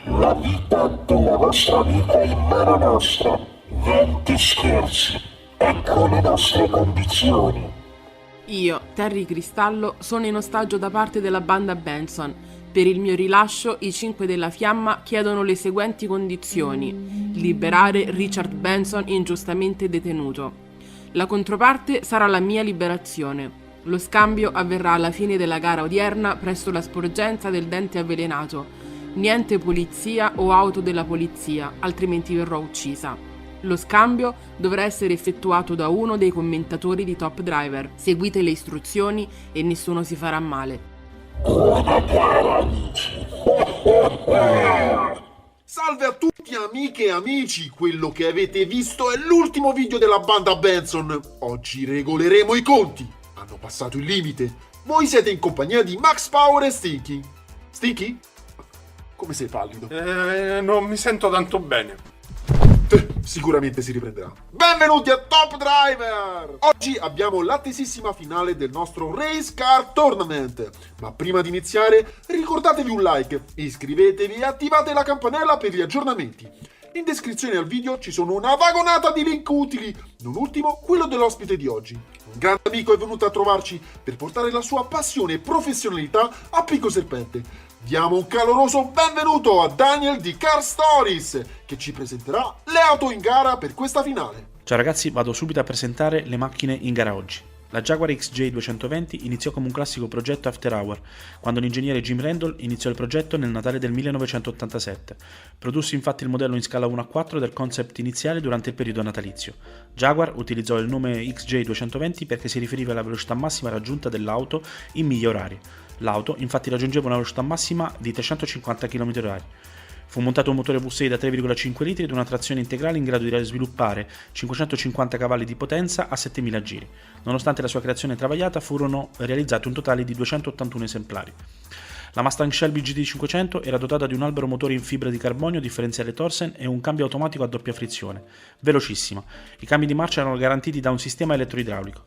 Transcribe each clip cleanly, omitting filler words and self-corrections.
La vita della vostra amica è in mano nostra. 20 scherzi. Ecco le nostre condizioni. Io, Terry Cristallo, sono in ostaggio da parte della banda Benson. Per il mio rilascio, i 5 della Fiamma chiedono le seguenti condizioni: liberare Richard Benson ingiustamente detenuto. La controparte sarà la mia liberazione. Lo scambio avverrà alla fine della gara odierna presso la sporgenza del Dente Avvelenato. Niente polizia o auto della polizia, altrimenti verrò uccisa. Lo scambio dovrà essere effettuato da uno dei commentatori di Top Driver. Seguite le istruzioni e nessuno si farà male. Buona gara, amici. Salve a tutti amiche e amici, quello che avete visto è l'ultimo video della banda Benson. Oggi regoleremo i conti. Hanno passato il limite. Voi siete in compagnia di Max Power e Stinky. Stinky? Come sei pallido? Non mi sento tanto bene. Sicuramente si riprenderà. Benvenuti a Top Driver! Oggi abbiamo l'attesissima finale del nostro Race Car Tournament. Ma prima di iniziare, ricordatevi un like, iscrivetevi e attivate la campanella per gli aggiornamenti. In descrizione al video ci sono una vagonata di link utili, non ultimo quello dell'ospite di oggi. Un grande amico è venuto a trovarci per portare la sua passione e professionalità a Picco Serpente. Diamo un caloroso benvenuto a Daniel di Car Stories, che ci presenterà le auto in gara per questa finale. Ciao ragazzi, vado subito a presentare le macchine in gara oggi. La Jaguar XJ220 iniziò come un classico progetto after hour, quando l'ingegnere Jim Randall iniziò il progetto nel Natale del 1987. Produsse infatti il modello in scala 1:4 del concept iniziale durante il periodo natalizio. Jaguar utilizzò il nome XJ220 perché si riferiva alla velocità massima raggiunta dell'auto in miglia orarie. L'auto infatti raggiungeva una velocità massima di 350 km/h. Fu montato un motore V6 da 3,5 litri ed una trazione integrale in grado di sviluppare 550 cavalli di potenza a 7000 giri. Nonostante la sua creazione travagliata, furono realizzati un totale di 281 esemplari. La Mustang Shelby GT500 era dotata di un albero motore in fibra di carbonio, differenziale Torsen e un cambio automatico a doppia frizione. Velocissima. I cambi di marcia erano garantiti da un sistema elettroidraulico.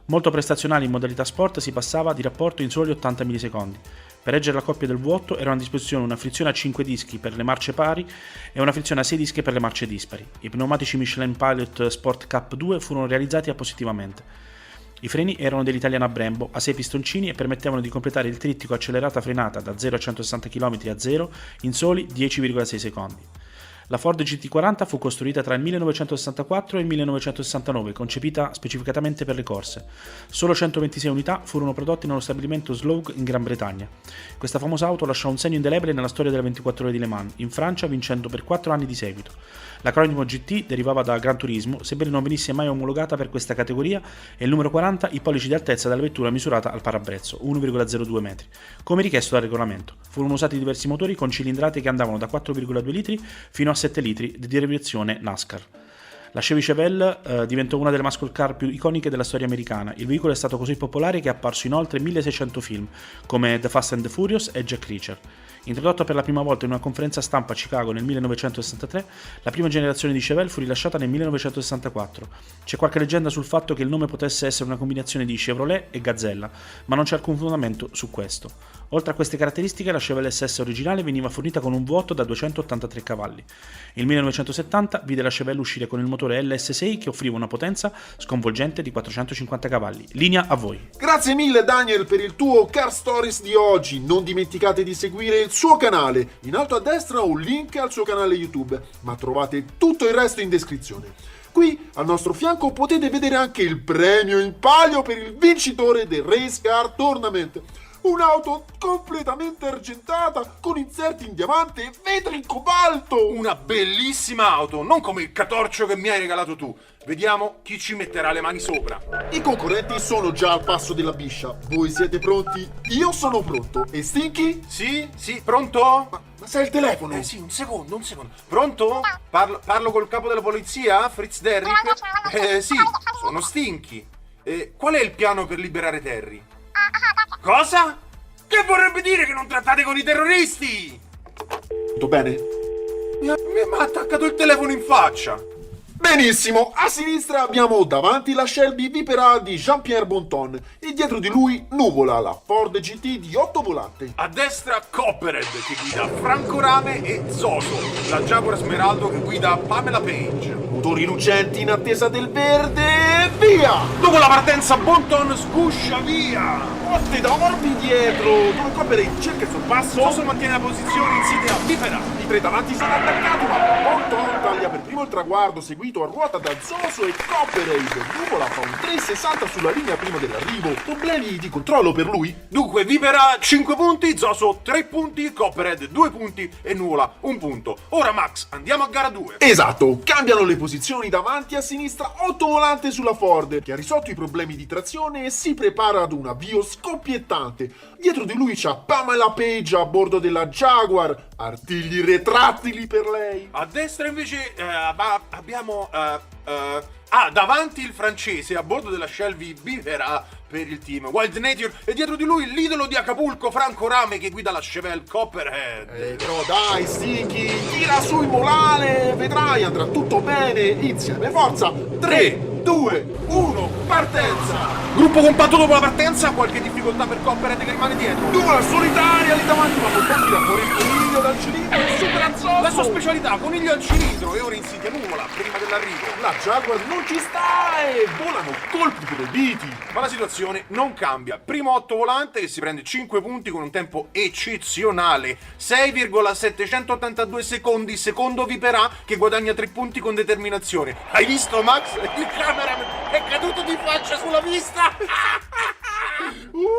Molto prestazionale in modalità sport, si passava di rapporto in soli 80 millisecondi. Per reggere la coppia del V8 erano a disposizione una frizione a 5 dischi per le marce pari e una frizione a 6 dischi per le marce dispari. I pneumatici Michelin Pilot Sport Cup 2 furono realizzati appositivamente. I freni erano dell'italiana Brembo a 6 pistoncini e permettevano di completare il trittico accelerata frenata da 0 a 160 km a 0 in soli 10,6 secondi. La Ford GT40 fu costruita tra il 1964 e il 1969, concepita specificatamente per le corse. Solo 126 unità furono prodotte nello stabilimento Slough in Gran Bretagna. Questa famosa auto lasciò un segno indelebile nella storia delle 24 ore di Le Mans, in Francia vincendo per 4 anni di seguito. L'acronimo GT derivava da Gran Turismo, sebbene non venisse mai omologata per questa categoria, e il numero 40 i pollici di altezza della vettura misurata al parabrezzo, 1,02 metri, come richiesto dal regolamento. Furono usati diversi motori con cilindrate che andavano da 4,2 litri fino a 7 litri di derivazione NASCAR. La Chevy Chevelle diventò una delle muscle car più iconiche della storia americana. Il veicolo è stato così popolare che è apparso in oltre 1600 film, come The Fast and the Furious e Jack Reacher. Introdotto per la prima volta in una conferenza stampa a Chicago nel 1963, la prima generazione di Chevelle fu rilasciata nel 1964. C'è qualche leggenda sul fatto che il nome potesse essere una combinazione di Chevrolet e Gazzella, ma non c'è alcun fondamento su questo. Oltre a queste caratteristiche, la Chevelle SS originale veniva fornita con un V8 da 283 cavalli. Il 1970 vide la Chevelle uscire con il motore LS6 che offriva una potenza sconvolgente di 450 cavalli. Linea a voi. Grazie mille Daniel per il tuo Car Stories di oggi. Non dimenticate di seguire il suo canale. In alto a destra ho un link al suo canale YouTube, ma trovate tutto il resto in descrizione. Qui al nostro fianco potete vedere anche il premio in palio per il vincitore del Race Car Tournament. Un'auto completamente argentata, con inserti in diamante e vetri in cobalto! Una bellissima auto, non come il catorcio che mi hai regalato tu. Vediamo chi ci metterà le mani sopra. I concorrenti sono già al passo della biscia. Voi siete pronti? Io sono pronto. E Stinky? Sì, pronto? Ma sai il telefono? Sì, un secondo. Pronto? Parlo col capo della polizia, Fritz Derrick? Sì, sono Stinky. Qual è il piano per liberare Terry? Cosa? Che vorrebbe dire che non trattate con i terroristi? Tutto bene? Mi ha attaccato il telefono in faccia. Benissimo, a sinistra abbiamo davanti la Shelby Vipera di Jean-Pierre Bonton e dietro di lui Nuvola, la Ford GT di 8 volante. A destra Coppered che guida Franco Rame e Zoso, la Jaguar Smeraldo che guida Pamela Page. Motori lucenti in attesa del verde, via! Dopo la partenza Bonton sguscia via. Botte da orbi dietro, dove Coppered cerca il sorpasso. Zoso mantiene la posizione insieme a Vipera. I tre davanti sono attaccati, ma Bonton taglia per primo il traguardo, seguito a ruota da Zoso e Coppered. Nuvola fa un 360 sulla linea prima dell'arrivo. Problemi di controllo per lui? Dunque Vipera 5 punti, Zoso 3 punti, Coppered 2 punti e Nuvola 1 punto. Ora Max, andiamo a gara 2. Esatto, cambiano le posizioni davanti a sinistra, 8 volante sulla Ford, che ha risolto i problemi di trazione e si prepara ad un avvio scoppiettante. Dietro di lui c'ha Pamela Page a bordo della Jaguar, artigli retrattili per lei. A destra invece abbiamo davanti il francese a bordo della Shelby Vipera per il team Wild Nature e dietro di lui l'idolo di Acapulco Franco Rame che guida la Chevelle Copperhead. Però dai, Sticky, tira su il molare, vedrai, andrà tutto bene, insieme, forza, 3, 2, 1, partenza! Gruppo compatto dopo la partenza, qualche difficoltà per Copperhead che rimane dietro. Nuvola solitaria lì davanti, ma con tira fuori il coniglio dal cilindro e supera Zoso. La sua specialità, coniglio al cilindro e ora insidia Nuvola prima dell'arrivo. La Jaguar non ci sta e volano colpi proibiti. Ma la situazione non cambia. Primo 8 volante che si prende 5 punti con un tempo eccezionale. 6,782 secondi. Secondo Vipera che guadagna 3 punti con determinazione. Hai visto Max? Il cameraman è caduto di faccia sulla pista.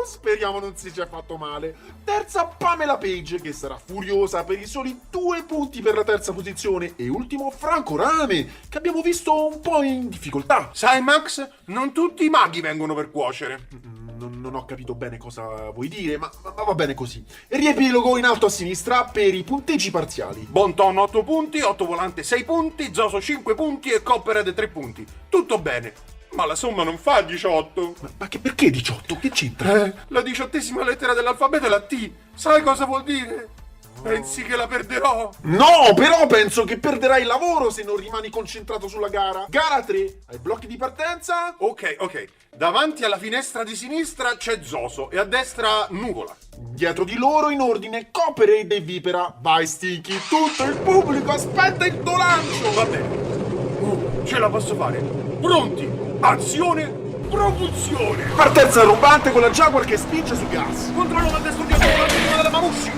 Speriamo non si sia fatto male. Terza Pamela Page che sarà furiosa per i soli 2 punti per la terza posizione. E ultimo Franco Rame che abbiamo visto un po' in difficoltà. Sai Max? Non tutti i maghi vengono per cuocere. Non ho capito bene cosa vuoi dire, ma va bene così. Riepilogo in alto a sinistra per i punteggi parziali. Bonton 8 punti, 8 volante 6 punti, Zoso 5 punti e Copperhead 3 punti. Tutto bene. Ma la somma non fa 18. Ma che perché 18? Che c'entra? La 18ª lettera dell'alfabeto è la T. Sai cosa vuol dire? Pensi che la perderò? No, però penso che perderai il lavoro se non rimani concentrato sulla gara. Gara 3, ai blocchi di partenza? Ok. Davanti alla finestra di sinistra c'è Zoso e a destra Nuvola. Dietro di loro in ordine Copperhead e Vipera. Vai Sticky, tutto il pubblico aspetta il tuo lancio. Va bene. Ce la posso fare. Pronti? Azione, propulsione! Partenza rombante con la Jaguar che spinge su gas. Controllo dal destro dietro la prima della Mamusci.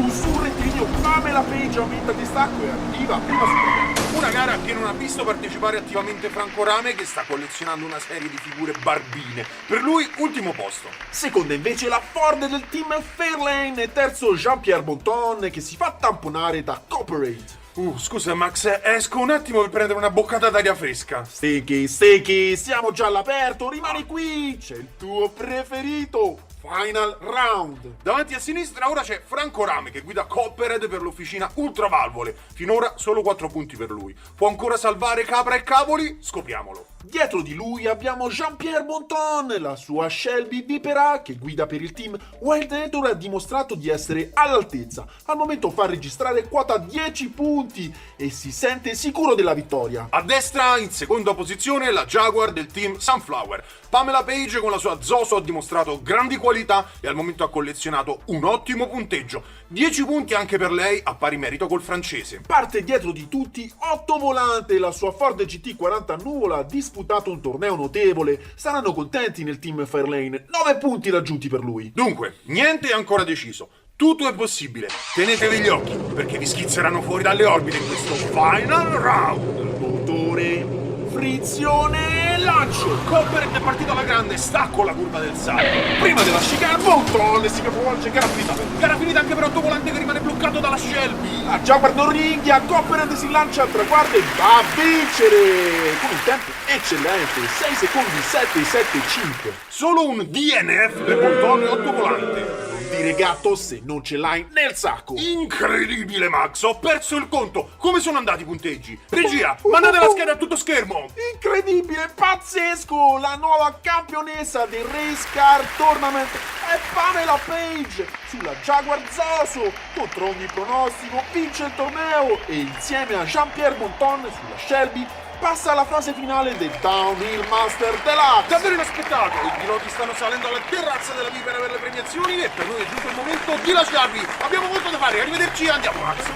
Sul rettilineo Pamela Page aumenta il distacco e arriva prima su. Una gara che non ha visto partecipare attivamente Franco Rame che sta collezionando una serie di figure barbine. Per lui ultimo posto. Seconda invece la Ford del team Fairlane e terzo Jean-Pierre Bonton che si fa tamponare da Copperhead. Scusa Max, esco un attimo per prendere una boccata d'aria fresca. Sticky, siamo già all'aperto, rimani qui, c'è il tuo preferito. Final round. Davanti a sinistra ora c'è Franco Rame che guida Copperhead per l'officina Ultravalvole. Finora solo 4 punti per lui. Può ancora salvare capra e cavoli? Scopriamolo. Dietro di lui abbiamo Jean-Pierre Bonton, la sua Shelby Vipera che guida per il team Wild Nature ha dimostrato di essere all'altezza. Al momento fa registrare quota 10 punti e si sente sicuro della vittoria. A destra, in seconda posizione, la Jaguar del team Sunflower. Pamela Page con la sua Zoso ha dimostrato grandi qualità e al momento ha collezionato un ottimo punteggio. 10 punti anche per lei, a pari merito col francese. Parte dietro di tutti 8 volante, la sua Ford GT40 Nuvola ha disputato un torneo notevole. Saranno contenti nel team Fairlane, 9 punti raggiunti per lui. Dunque, niente è ancora deciso. Tutto è possibile. Tenetevi gli occhi, perché vi schizzeranno fuori dalle orbite in questo final round. Motore, frizione, lancio. Copperhead è partito alla grande, stacco la curva del salto. Prima della chicane, Bonton si capovolge, gara finita. Gara finita anche per 8 volante che rimane bloccato dalla Shelby. La Jaguar non ringhia, Copperhead si lancia al traguardo e va a vincere con un tempo eccellente, 6 secondi 7,75. Solo un DNF per Bonton e 8 volante. Dire gatto se non ce l'hai nel sacco. Incredibile Max, ho perso il conto. Come sono andati i punteggi? Regia, mandate la scheda a tutto schermo. Incredibile, pazzesco. La nuova campionessa del Race Car Tournament è Pamela Page sulla Jaguar Zoso. Contro ogni pronostico vince il torneo e insieme a Jean-Pierre Bonton sulla Shelby passa alla fase finale del Downhill Master Deluxe. Davvero inaspettato! I piloti stanno salendo alla terrazza della Vipera per le premiazioni e per noi è giunto il momento di lasciarvi. Abbiamo molto da fare, arrivederci, andiamo Max.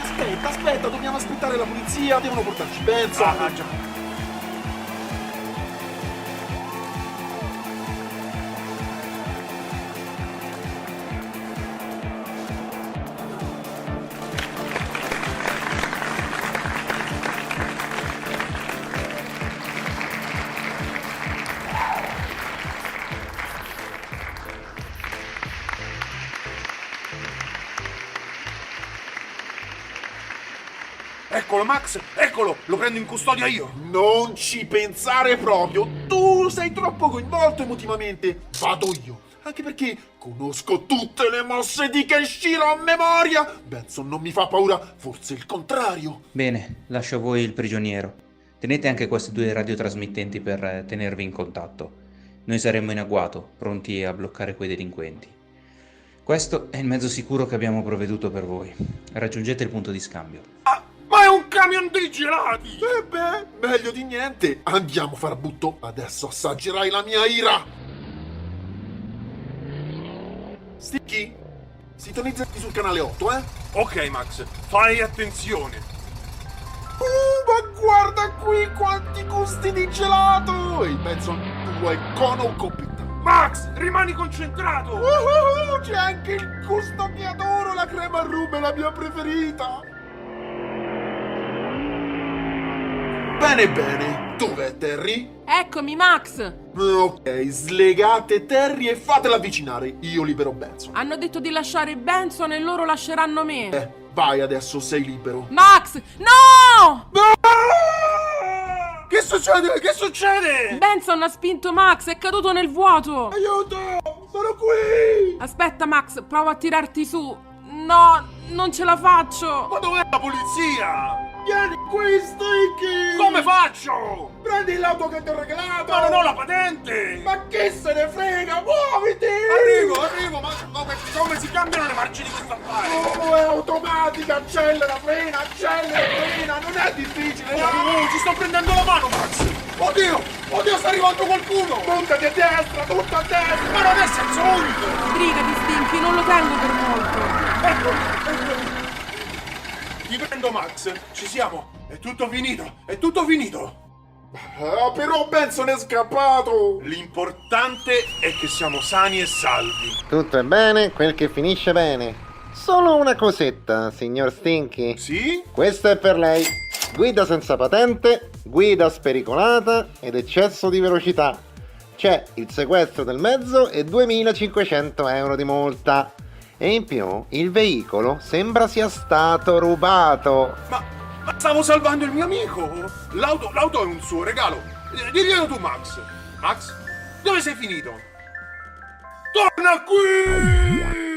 Aspetta, dobbiamo aspettare la polizia, devono portarci Benson. Ah, già. Eccolo Max, eccolo, lo prendo in custodia io. Non ci pensare proprio, tu sei troppo coinvolto emotivamente. Vado io, anche perché conosco tutte le mosse di Kenshiro a memoria. Benson non mi fa paura, forse il contrario. Bene, lascio a voi il prigioniero. Tenete anche questi 2 radiotrasmittenti per tenervi in contatto. Noi saremo in agguato, pronti a bloccare quei delinquenti. Questo è il mezzo sicuro che abbiamo provveduto per voi. Raggiungete il punto di scambio. Ma è un camion dei gelati! Meglio di niente. Andiamo Farabutto, adesso assaggerai la mia ira. Sticky, sintonizzati sul canale 8, eh? Ok Max, fai attenzione. Ma guarda qui quanti gusti di gelato! Ehi Benson, tu vuoi con o con pitta? Max, rimani concentrato! C'è anche il gusto che adoro, la crema al rum è la mia preferita! Bene, dov'è Terry? Eccomi, Max! Ok, slegate Terry e fatela avvicinare, io libero Benson. Hanno detto di lasciare Benson e loro lasceranno me. Vai adesso, sei libero. Max, no! Che succede? Che succede? Benson ha spinto Max, è caduto nel vuoto. Aiuto! Sono qui! Aspetta, Max, provo a tirarti su. No, non ce la faccio. Ma dov'è la polizia? Vieni qui, Sticky! Come faccio? Prendi l'auto che ti ho regalato! Ma non ho la patente! Ma chi se ne frega? Muoviti! Arrivo, ma come si cambiano le marce di questo affare? Oh, è automatica! Accelera, frena, non è difficile! Oh, ci sto prendendo la mano, Max! Oddio, sta arrivando qualcuno! Puntati a destra, tutta a destra! Ma non è senza unico! Sbrigati, Stinky, non lo tengo per molto. Ecco! Ti prendo, Max! Ci siamo! È tutto finito! Ah, però Benson è scappato! L'importante è che siamo sani e salvi. Tutto è bene, quel che finisce bene. Solo una cosetta, signor Stinky. Sì? Questo è per lei. Guida senza patente, guida spericolata ed eccesso di velocità. C'è il sequestro del mezzo e 2.500 euro di multa. E in più il veicolo sembra sia stato rubato. Ma stavo salvando il mio amico! L'auto è un suo regalo! Diglielo tu, Max! Max? Dove sei finito? Torna qui!